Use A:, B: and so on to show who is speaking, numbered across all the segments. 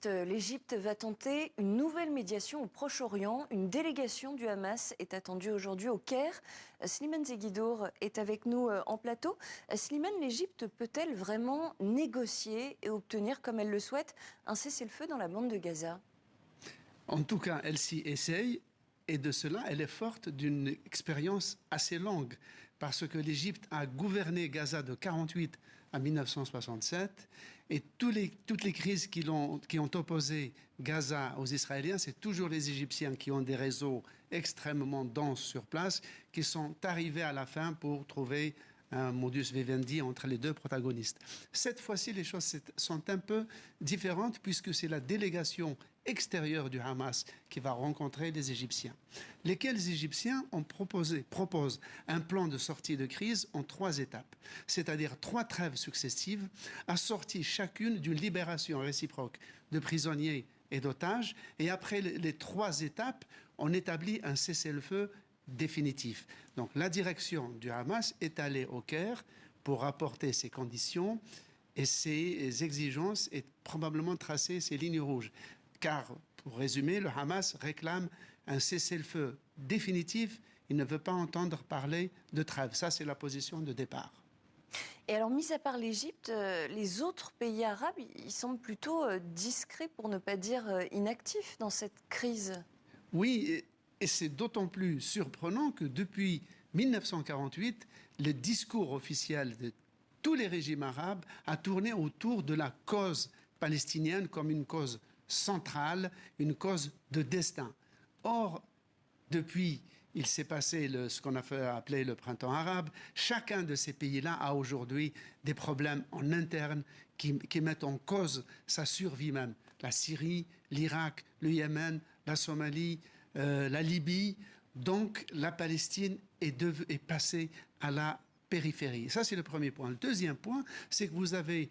A: journaliste, l'Égypte va tenter une nouvelle médiation au Proche-Orient. Une délégation du Hamas est attendue aujourd'hui au Caire. Slimane Zeguidour est avec nous en plateau. Slimane, l'Égypte peut-elle vraiment négocier et obtenir, comme elle le souhaite, un cessez-le-feu dans la bande de Gaza?
B: En tout cas, elle s'y essaye. Et de cela, elle est forte d'une expérience assez longue, parce que l'Égypte a gouverné Gaza de 1948 à 1967, et toutes les crises qui ont opposé Gaza aux Israéliens, c'est toujours les Égyptiens qui ont des réseaux extrêmement denses sur place, qui sont arrivés à la fin pour trouver un modus vivendi entre les deux protagonistes. Cette fois-ci, les choses sont un peu différentes puisque c'est la délégation extérieure du Hamas qui va rencontrer les Égyptiens. Lesquels Égyptiens proposent un plan de sortie de crise en 3 étapes, c'est-à-dire 3 trêves successives, assorties chacune d'une libération réciproque de prisonniers et d'otages. Et après les 3 étapes, on établit un cessez-le-feu définitif. Donc la direction du Hamas est allée au Caire pour apporter ses conditions et ses exigences et probablement tracer ses lignes rouges. Car, pour résumer, le Hamas réclame un cessez-le-feu définitif. Il ne veut pas entendre parler de trêve. Ça, c'est la position de départ.
A: Et alors, mis à part l'Égypte, les autres pays arabes, ils semblent plutôt discrets, pour ne pas dire inactifs, dans cette crise.
B: Oui, et c'est d'autant plus surprenant que depuis 1948, le discours officiel de tous les régimes arabes a tourné autour de la cause palestinienne comme une cause centrale, une cause de destin. Or, depuis, il s'est passé ce qu'on a appelé le printemps arabe. Chacun de ces pays-là a aujourd'hui des problèmes en interne qui mettent en cause sa survie même. La Syrie, l'Irak, le Yémen, la Somalie, la Libye. Donc la Palestine est passée à la périphérie. Ça, c'est le premier point. Le deuxième point, c'est que vous avez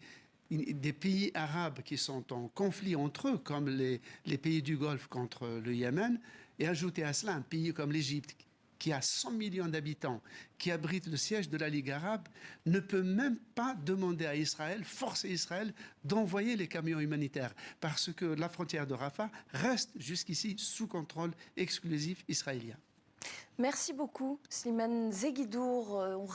B: des pays arabes qui sont en conflit entre eux, comme les pays du Golfe contre le Yémen, et ajouter à cela un pays comme l'Égypte, qui a 100 millions d'habitants, qui abrite le siège de la Ligue arabe, ne peut même pas demander à Israël, forcer Israël, d'envoyer les camions humanitaires, parce que la frontière de Rafah reste jusqu'ici sous contrôle exclusif israélien.
A: Merci beaucoup, Slimane Zeguidour.